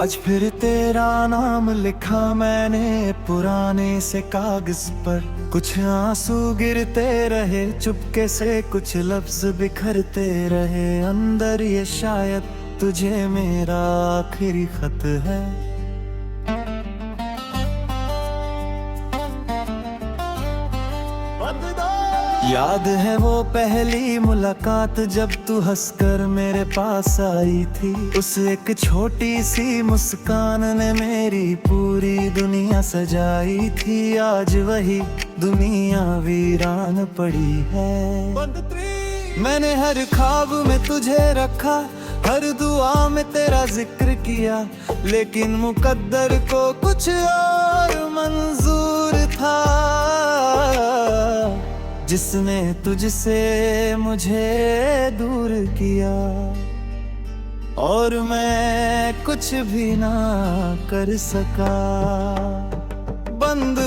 आज फिर तेरा नाम लिखा मैंने पुराने से कागज पर। कुछ आंसू गिरते रहे चुपके से, कुछ लफ्ज बिखरते रहे अंदर। ये शायद तुझे मेरा आखिरी खत है। याद है वो पहली मुलाकात जब तू हंसकर मेरे पास आई थी। उस एक छोटी सी मुस्कान ने मेरी पूरी दुनिया सजाई थी। आज वही दुनिया वीरान पड़ी है। मैंने हर ख्वाब में तुझे रखा, हर दुआ में तेरा जिक्र किया, लेकिन मुकद्दर को कुछ और मंजूर था। जिसने तुझसे मुझे दूर किया और मैं कुछ भी ना कर सका। बंद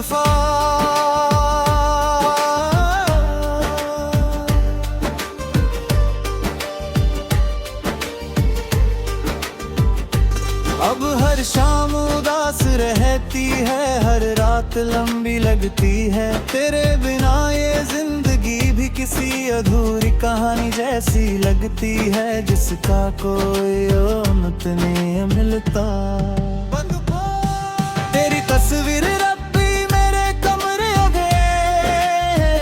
अब हर शाम उदास रहती है, हर रात लंबी लगती है। तेरे बिना ये जिंदगी भी किसी अधूरी कहानी जैसी लगती है, जिसका कोई अंत नहीं मिलता। तेरी तस्वीर रब्बी मेरे कमरे गए,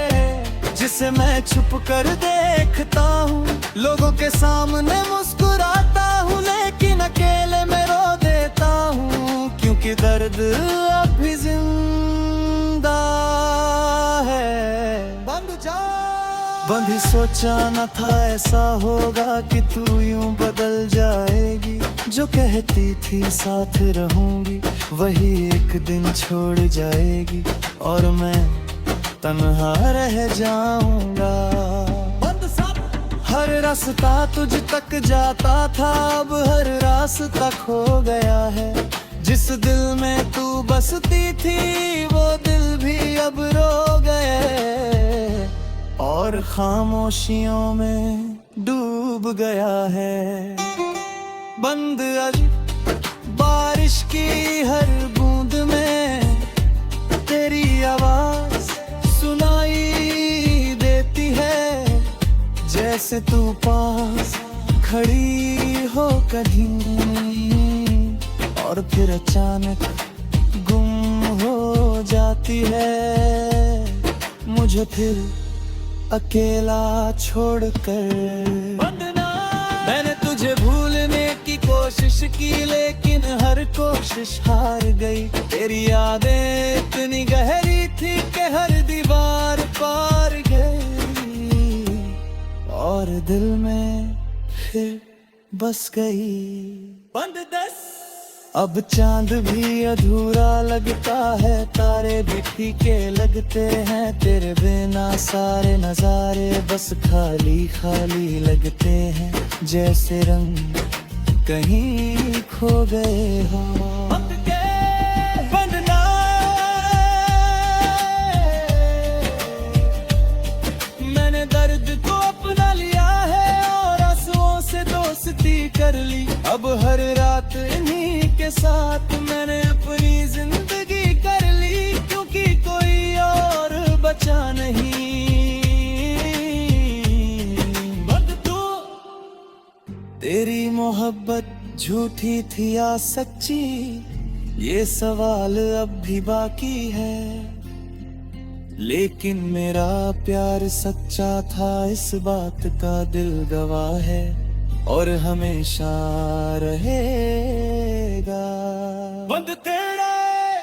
जिसे मैं छुप कर देखता हूँ। लोगों के सामने मुस्कुराता हूँ, लेकिन अकेले में रो देता हूँ, क्योंकि दर्द अब भी जिंदा है। बंद सोचा न था ऐसा होगा कि तू यूं बदल जाएगी। जो कहती थी साथ रहूंगी, वही एक दिन छोड़ जाएगी और मैं तन्हा रह जाऊंगा। हर रास्ता तुझ तक जाता था, अब हर रास्ता खो गया है। जिस दिल में तू बसती थी, वो दिल भी अब रो गए और खामोशियों में डूब गया है। बंद आज बारिश की हर बूंद में तेरी आवाज सुनाई देती है, जैसे तू पास खड़ी हो कहीं और फिर अचानक गुम हो जाती है। मुझे फिर अकेला छोड़कर। मैंने तुझे भूलने की कोशिश की, लेकिन हर कोशिश हार गई। तेरी यादें इतनी गहरी थी कि हर दीवार पार गई और दिल में फिर बस गई। अब चांद भी अधूरा लगता है, तारे भी फीके लगते हैं। तेरे बिना सारे नजारे बस खाली खाली लगते हैं, जैसे रंग कहीं खो गए हो। मैंने दर्द को अपना लिया है और आंसुओं से दोस्ती कर ली। अब हर रात इन्हीं के साथ मैंने अपनी जिंदगी कर ली, क्योंकि कोई और बचा नहीं। तेरी मोहब्बत झूठी थी या सच्ची, ये सवाल अब भी बाकी है। लेकिन मेरा प्यार सच्चा था, इस बात का दिल गवाह है और हमेशा रहेगा।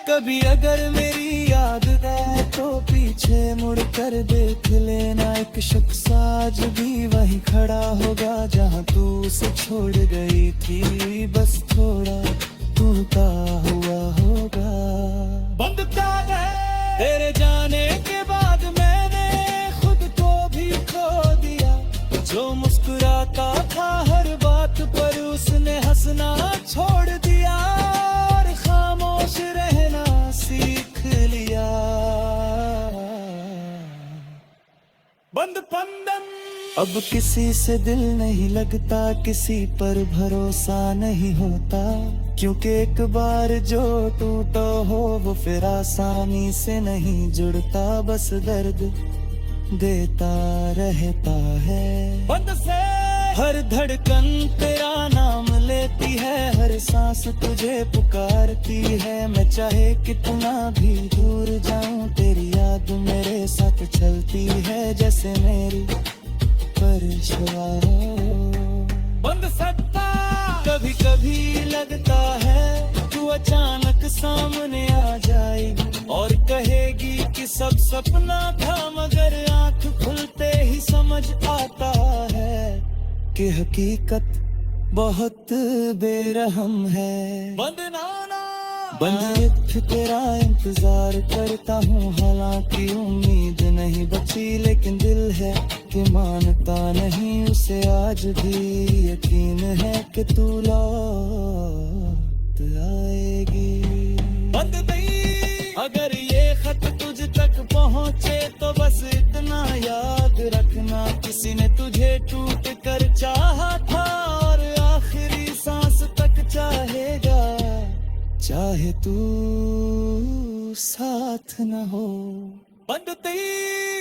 कभी अगर मेरी याद आए तो पीछे मुड़ कर देख लेना। एक शख्स आज भी वहीं खड़ा होगा जहां तू उसे छोड़ गई थी। बस थोड़ा टूटा हुआ होगा। तेरे जाने के बाद मैंने खुद को भी खो दिया। जो मुस्कुराता था हर बात पर, उसने हंसना छोड़ दिया और खामोश रहना सीख लिया। बंद पंदम अब किसी से दिल नहीं लगता, किसी पर भरोसा नहीं होता, क्योंकि एक बार जो टूटा हो वो फिर आसानी से नहीं जुड़ता। बस दर्द देता रहता है बंद से, हर धड़कन तेरा नाम लेती है, हर सांस तुझे पुकारती है। मैं चाहे कितना भी दूर जाऊं, तेरी याद मेरे साथ चलती है, जैसे मेरी परछाई बंद सकता। कभी कभी लगता है तू अचानक सामने आ जाए और कहेगी कि सब सपना था, मगर आंख खुलते ही समझ आता है कि हकीकत बहुत बेरहम है। बंद नाना बंद तेरा इंतजार करता हूँ, हालांकि उम्मीद नहीं बची, लेकिन दिल है कि मानता नहीं उसे। आज भी यकीन है कि तू लौट आएगी। बंद नहीं अगर ये खत तुझ तक पहुँचे तो बस इतना याद रखना, किसी ने तुझे टूट कर चाहा था और आखिरी सांस तक चाहेगा, चाहे तू साथ न हो। बंदती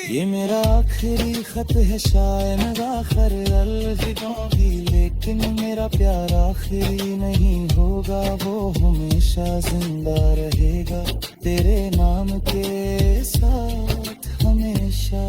ये मेरा आखिरी खत है, शायद आखिर अलविदा भी, लेकिन मेरा प्यार आखिरी नहीं होगा, वो हमेशा जिंदा रहेगा तेरे नाम के साथ हमेशा।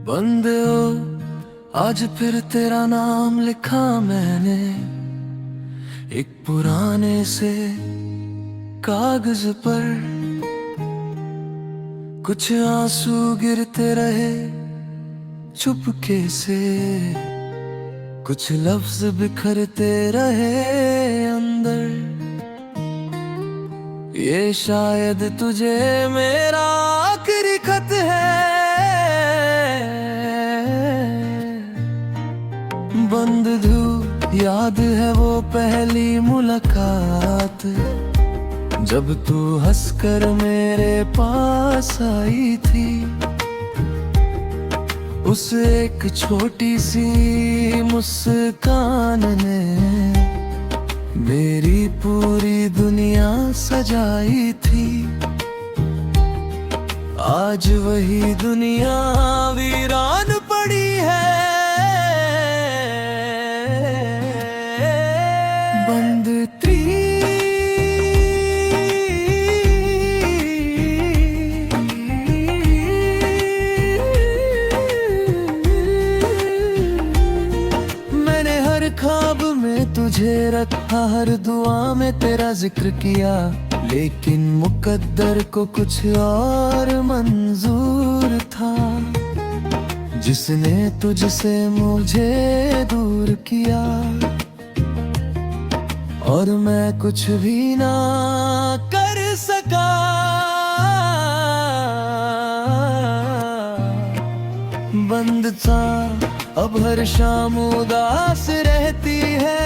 बंदे हो आज फिर तेरा नाम लिखा मैंने एक पुराने से कागज पर, कुछ आंसू गिरते रहे चुपके से, कुछ लफ्ज बिखरते रहे अंदर। ये शायद तुझे मेरा आखिरी खत है। बंद धू याद है वो पहली मुलाकात, जब तू हंसकर मेरे पास आई थी। उस एक छोटी सी मुस्कान ने मेरी पूरी दुनिया सजाई थी। आज वही दुनिया वीरान पड़ी है। ख्वाब में तुझे रखा, हर दुआ में तेरा जिक्र किया, लेकिन मुकद्दर को कुछ और मंजूर था, जिसने तुझसे मुझे दूर किया। और मैं कुछ भी ना कर सका। बंद था अब हर शाम उदास रहती है,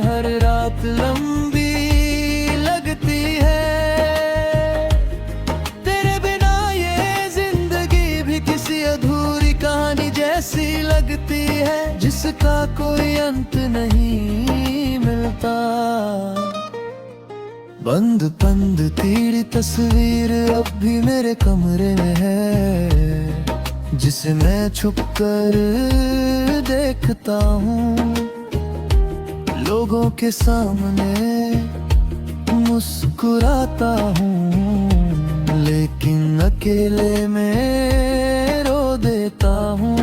हर रात लंबी लगती है। तेरे बिना ये जिंदगी भी किसी अधूरी कहानी जैसी लगती है, जिसका कोई अंत नहीं मिलता। बंद बंद तेरी तस्वीर अब भी मेरे कमरे में है, जिसे मैं छुप कर देखता हूँ। लोगों के सामने मुस्कुराता हूँ, लेकिन अकेले में रो देता हूँ,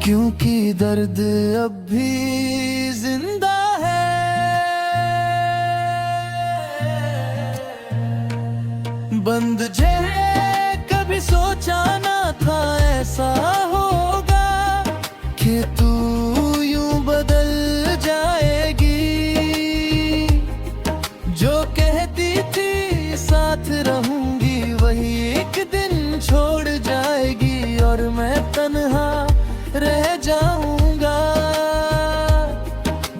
क्योंकि दर्द अब भी जिंदा है। बंद जे कभी कभी सोचा ना था ऐसा होगा कि तू यूं बदल जाएगी। जो कहती थी साथ रहूंगी वही एक दिन छोड़ जाएगी और मैं तन्हा रह जाऊंगा।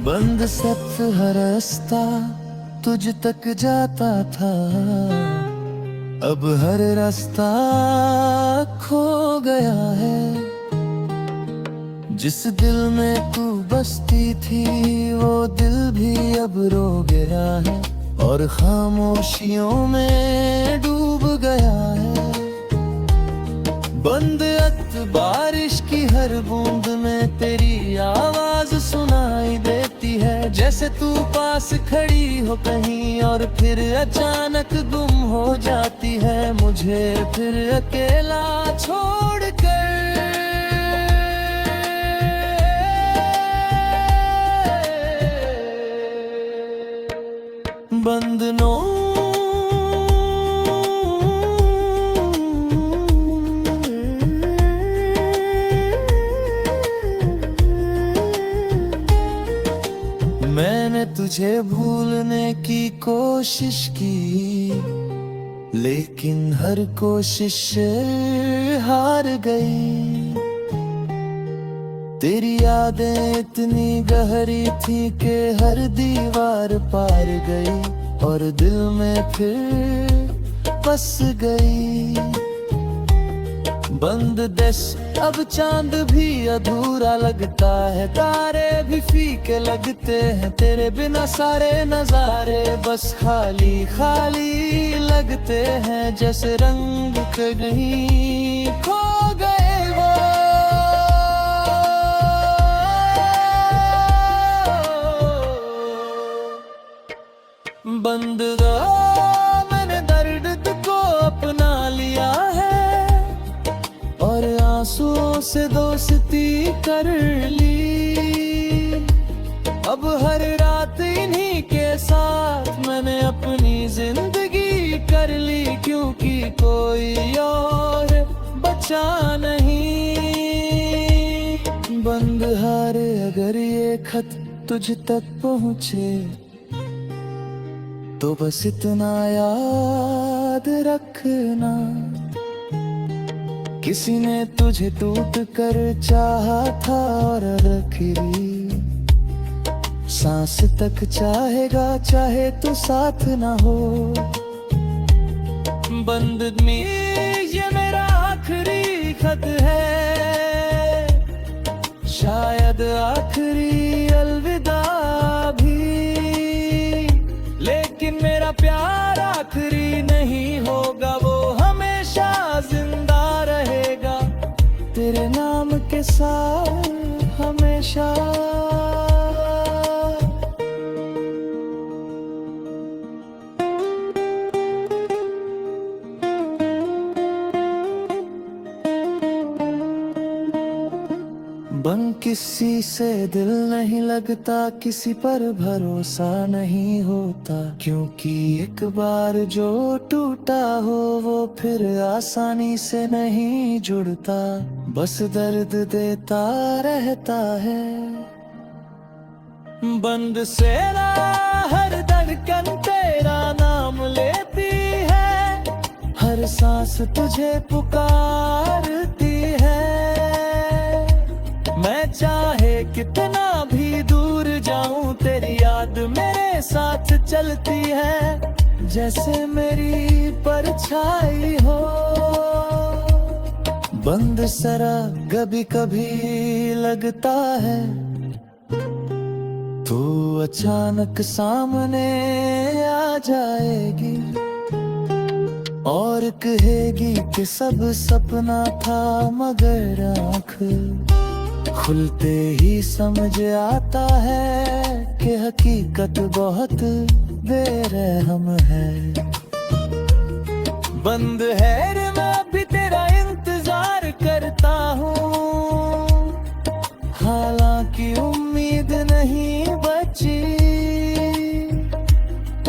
बंद सब हर रास्ता तुझ तक जाता था, अब हर रास्ता खो गया है। जिस दिल में तू बसती थी वो दिल भी अब रो गया है और खामोशियों में डूब गया है। बंद बारिश की हर बूंद में तेरी आवाज सुनाई देती है, जैसे तू पास खड़ी हो कहीं और फिर अचानक गुम हो जाती है मुझे फिर अकेला छोड़कर। बंधनों मैंने तुझे भूलने की कोशिश की, लेकिन हर कोशिश हार गई। तेरी यादें इतनी गहरी थी कि हर दीवार पार गई और दिल में फिर बस गई। बंद देश अब चांद भी अधूरा लगता है, तारे भी फीके लगते हैं, तेरे बिना सारे नजारे बस खाली खाली लगते हैं, जैसे रंग कहीं खो गए वो। बंद मैंने दर्द को अपना लिया है और आंसुओं से दोस्ती कर ली। अब हर रात इन्हीं के साथ मैंने अपनी जिंदगी कर ली, क्योंकि कोई और बचा नहीं। बंद हारे अगर ये खत तुझ तक पहुँचे तो बस इतना याद रखना, किसी ने तुझे टूट कर चाहा था और आखिरी सांस तक चाहेगा चाहे तू साथ ना हो। बंद में ये मेरा आखिरी खत है, शायद आखिरी अलविदा भी, लेकिन मेरा प्यार आखिरी नहीं होगा, वो हमेशा जिंदा रहेगा तेरे नाम के साथ हमेशा। बन किसी से दिल नहीं लगता, किसी पर भरोसा नहीं होता, क्योंकि एक बार जो टूटा हो वो फिर आसानी से नहीं जुड़ता, बस दर्द देता रहता है। बंद से हर धड़कन तेरा नाम लेती है, हर सांस तुझे पुकारती है। मैं चाहे कितना भी दूर जाऊं तेरी याद मेरे साथ चलती है, जैसे मेरी परछाई हो। बंद सरा कभी कभी लगता है तू अचानक सामने आ जाएगी और कहेगी कि सब सपना था, मगर आँख खुलते ही समझ आता है कि हकीकत बहुत बेरहम है। बंद है रे मैं भी तेरा इंतजार करता हूँ, हालांकि उम्मीद नहीं बची,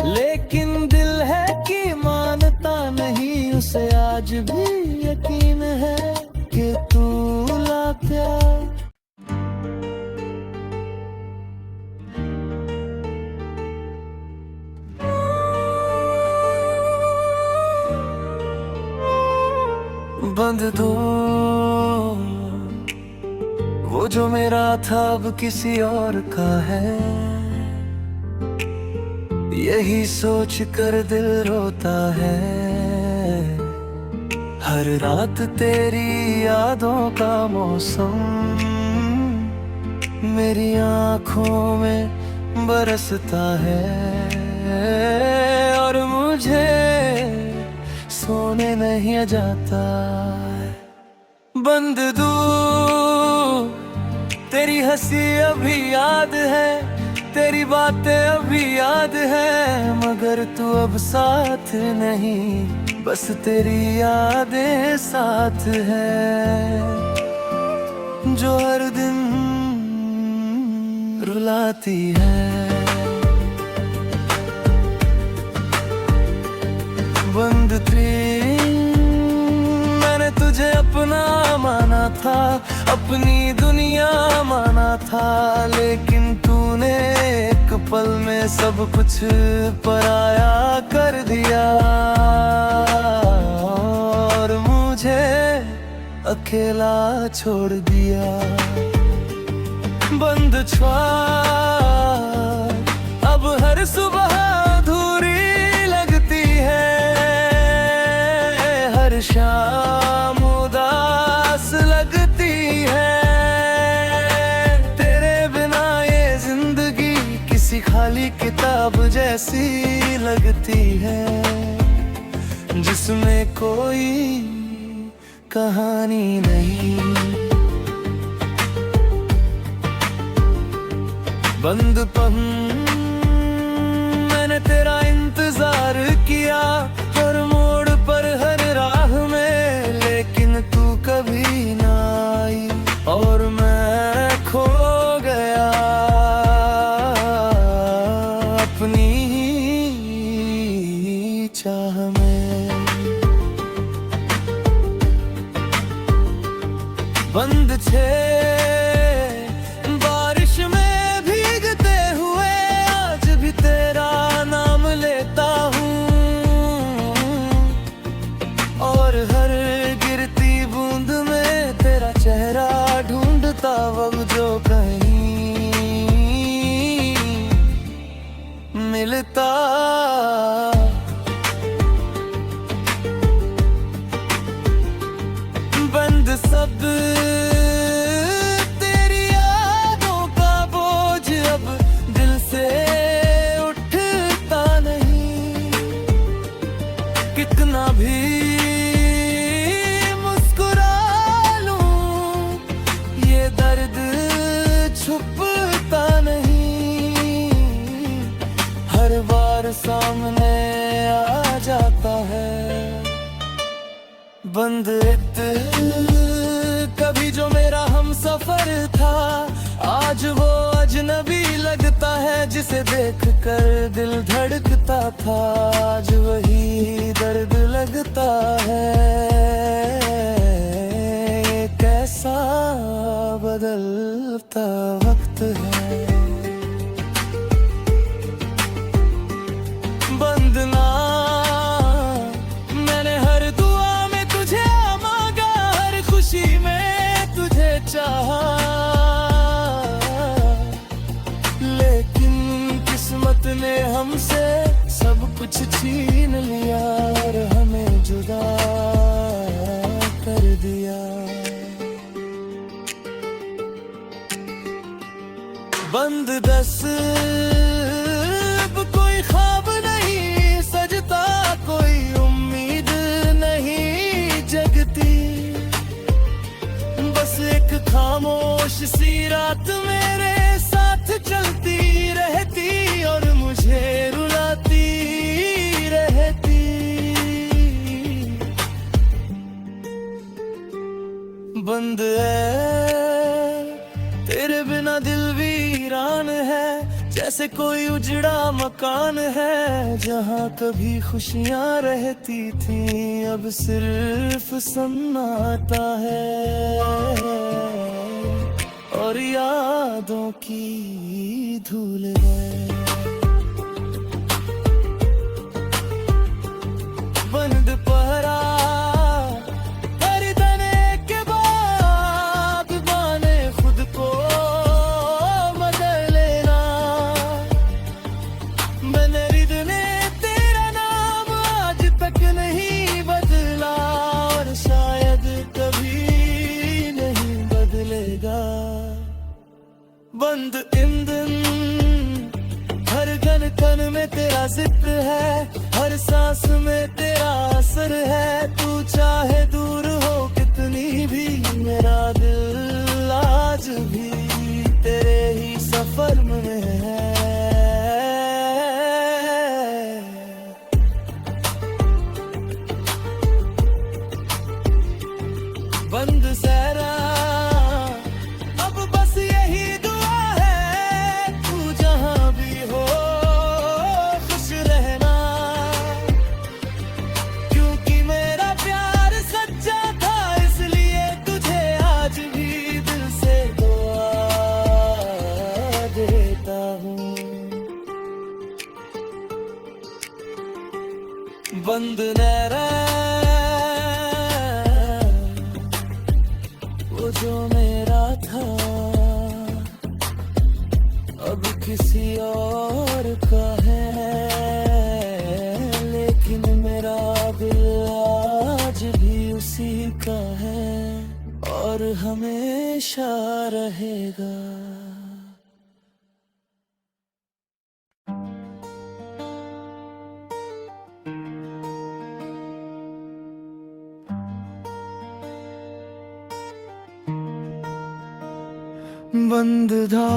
लेकिन दिल है कि मानता नहीं उसे आज भी बंद दो वो जो मेरा था अब किसी और का है, यही सोच कर दिल रोता है। हर रात तेरी यादों का मौसम मेरी आँखों में बरसता है, और मुझे सोने नहीं जाता। बंद दूँ तेरी हंसी अभी याद है, तेरी बातें अभी याद है, मगर तू अब साथ नहीं, बस तेरी यादें साथ है, जो हर दिन रुलाती है। बंद थी मैंने तुझे अपना माना था, अपनी दुनिया माना था, लेकिन तूने एक पल में सब कुछ पराया कर दिया, और मुझे अकेला छोड़ दिया। बंद अब हर सुबह अधूरी लगती है, हर शाम उदास लगती है, तेरे बिना ये जिंदगी किसी खाली किताब जैसी लगती है, जिसमें कोई कहानी नहीं। बंद मैंने तेरा इंतजार किया, हर मोड़ पर हर राह में, लेकिन तू कभी ना आई, और मैं खो गया अपनी ही चाह में। बंद बारिश में भीगते हुए आज भी तेरा नाम लेता हूँ, और हर गिरती बूंद में तेरा चेहरा ढूंढता वक्त जो कहीं मिलता। बंद सब तेरी यादों का बोझ अब दिल से उठता नहीं, कितना भी मुस्कुरा लूं ये दर्द छुपता नहीं, हर बार सामने आ जाता है। बंद कभी जो मेरा हम सफर था, आज वो अजनबी लगता है, जिसे देखकर दिल धड़कता था, आज वही दर्द लगता है। ये कैसा बदलता वक्त है। बंद ना मैंने हर दुआ में तुझे मांगा, हर खुशी में तुझे चाहा, लेकिन किस्मत ने हमसे सब कुछ छीन लिया, और हमें जुदा कर दिया। बंद अब कोई ख्वाब नहीं सजता, कोई उम्मीद नहीं जगती, बस एक खामोश सी रात मेरे साथ चलती रहती, और मुझे रुलाती रहती। बंद तेरे बिना दिल वीरान है, जैसे कोई उजड़ा मकान है, जहाँ कभी खुशियाँ रहती थी, अब सिर्फ सन्नाटा है, और यादों की धूल है। बंद पहरा बंद ईंधन, हर कण कण में तेरा जिक्र है, हर सांस में तेरा असर है। तू चाहे दूर हो कितनी भी, मेरा दिल आज भी तेरे ही सफर में है। बंद सहरा अब बस यही दुआ है, तू जहां भी हो खुश रहना, क्योंकि मेरा प्यार सच्चा था, इसलिए तुझे आज भी दिल से दुआ देता हूँ। बंद नैना वो जो मेरा था अब किसी और का है, लेकिन मेरा दिल आज भी उसी का है और हमेशा रहेगा। बंद था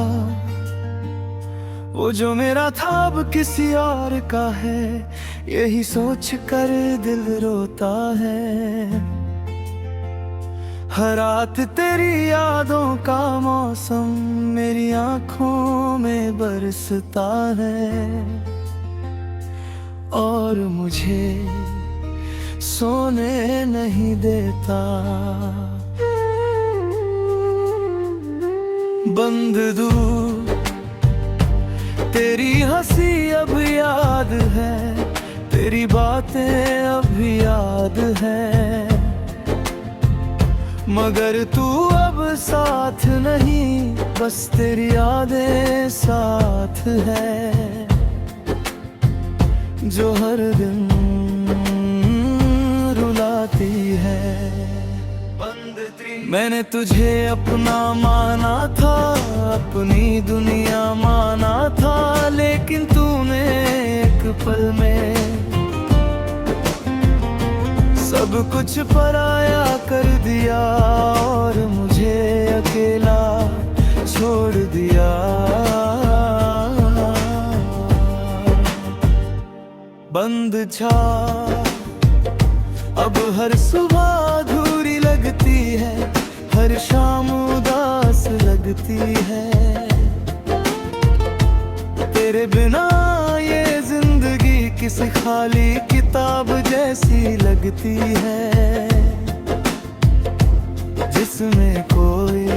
वो जो मेरा था अब किसी और का है, यही सोच कर दिल रोता है। हर रात तेरी यादों का मौसम मेरी आंखों में बरसता है और मुझे सोने नहीं देता। बंद दूर तेरी हंसी अब याद है, तेरी बातें अब भी याद है, मगर तू अब साथ नहीं, बस तेरी यादें साथ है जो हर दिन रुलाती है। मैंने तुझे अपना माना था, अपनी दुनिया माना था, लेकिन तूने एक पल में सब कुछ पराया कर दिया और मुझे अकेला छोड़ दिया। बंद छा अब हर सुबह अधूरी लगती है, हर शाम उदास लगती है, तेरे बिना ये जिंदगी किसी खाली किताब जैसी लगती है, जिसमें कोई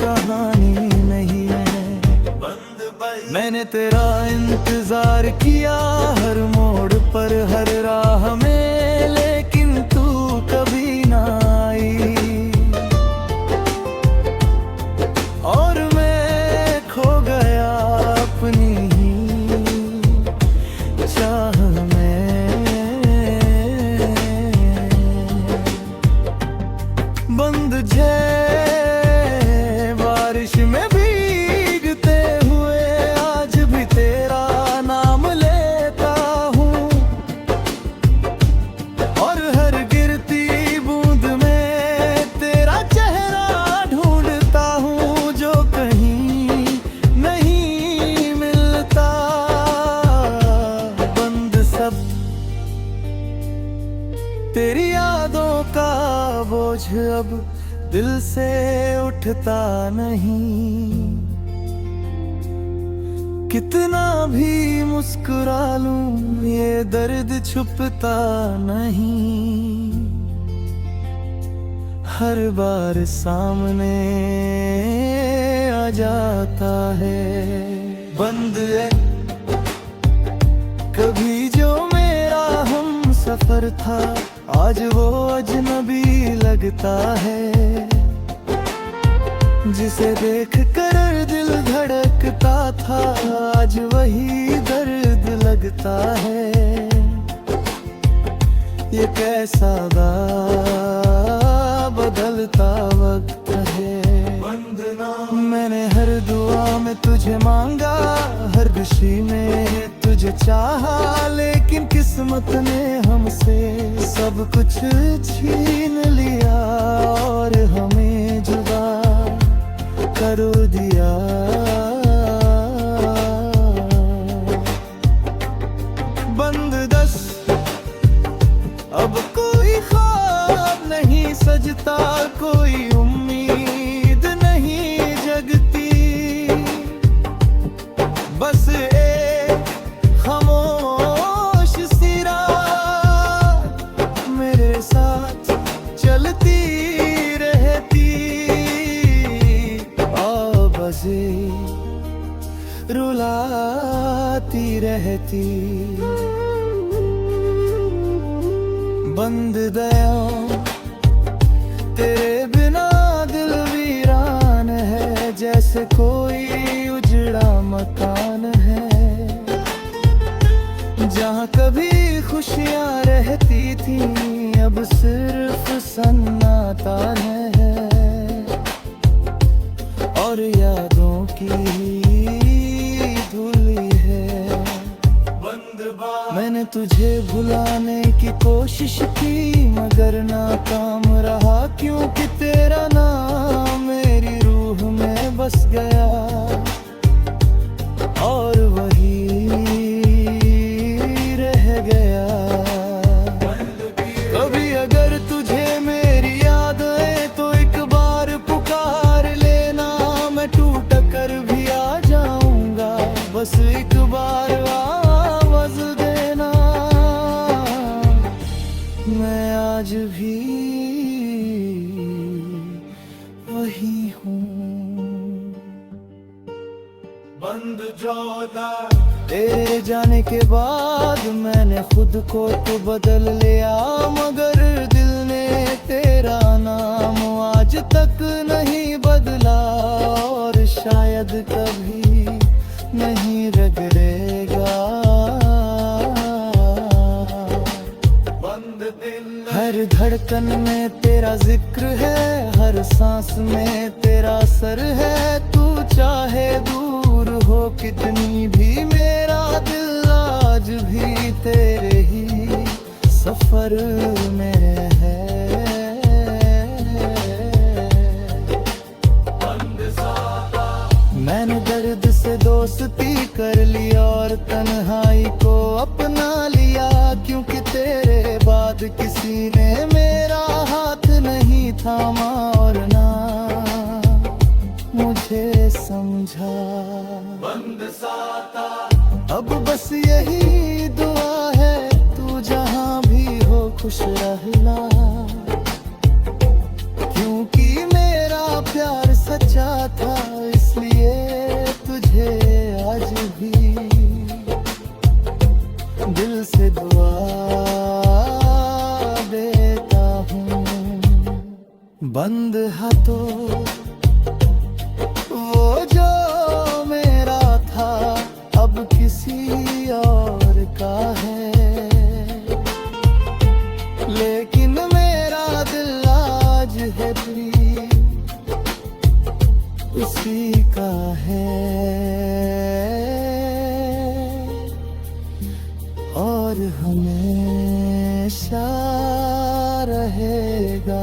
कहानी नहीं है। मैंने तेरा इंतजार किया हर मोड़ पर, हर राह में, लेकिन तू कभी ना आई और मैं खो गया अपनी ही चाह में। बंद झे बारिश में भीगते हुए आज भी तेरा नाम लेता हूँ और हर गिरती बूंद में तेरा चेहरा ढूंढता हूँ जो कहीं नहीं मिलता। बंद सब तेरी यादों का बोझ अब दिल से उठता नहीं, कितना भी मुस्कुरा लूं ये दर्द छुपता नहीं, हर बार सामने आ जाता है। बंद है कभी जो मेरा हम सफर था, आज वो अजनबी लगता है, जिसे देख कर दिल धड़कता था आज वही दर्द लगता है। ये कैसा बदलता वक्त है। मैंने हर मैंने तुझे मांगा हर खुशी में तुझे चाहा, लेकिन किस्मत ने हमसे सब कुछ छीन लिया और हमें जुदा कर दिया। बंद दस अब कोई ख्वाब नहीं सजता, कोई उम्मीद नहीं जगती, बस एक खामोश सी रात मेरे साथ चलती रहती, आवाज़ें रुलाती रहती। बंद दया तेरे बिना दिल वीरान है, जैसे कोई उजड़ा मकान है। जहाँ कभी खुशियाँ रहती थी अब सिर्फ सन्नाटा है, और यादों की धूली है। मैंने तुझे भुलाने की कोशिश की मगर नाकाम रहा, क्योंकि तेरा नाम मेरी रूह में बस गया और वही रह गया। कभी अगर तुझे मेरी याद आए तो एक बार पुकार लेना, मैं टूट कर भी आ जाऊंगा, बस एक बार आवाज देना। मैं आज भी वही हूँ। बंद जोदा तेरे जाने के बाद मैंने खुद को तो बदल लिया, मगर दिल ने तेरा नाम आज तक नहीं बदला और शायद कभी नहीं रगड़ेगा। हर धड़कन में तेरा जिक्र है, हर सांस में तेरा असर है। तू चाहे दूर हो कितनी भी, मेरा दिल आज भी तेरे ही सफर में है। मैंने दर्द से दोस्ती कर ली और तन्हाई को अपना लिया, क्योंकि तेरे बाद किसी ने मेरा हाथ नहीं थामा और ना मुझे समझा। बंद साता अब बस यही दुआ है, तू जहां भी हो खुश रहना, क्योंकि मेरा प्यार सच्चा था, इसलिए तुझे आज भी दिल से दुआ देता हूँ। बंद हाथों वो जो मेरा था अब किसी और का है, लेकिन मेरा दिल आज है भी उसी का है और हमेशा रहेगा।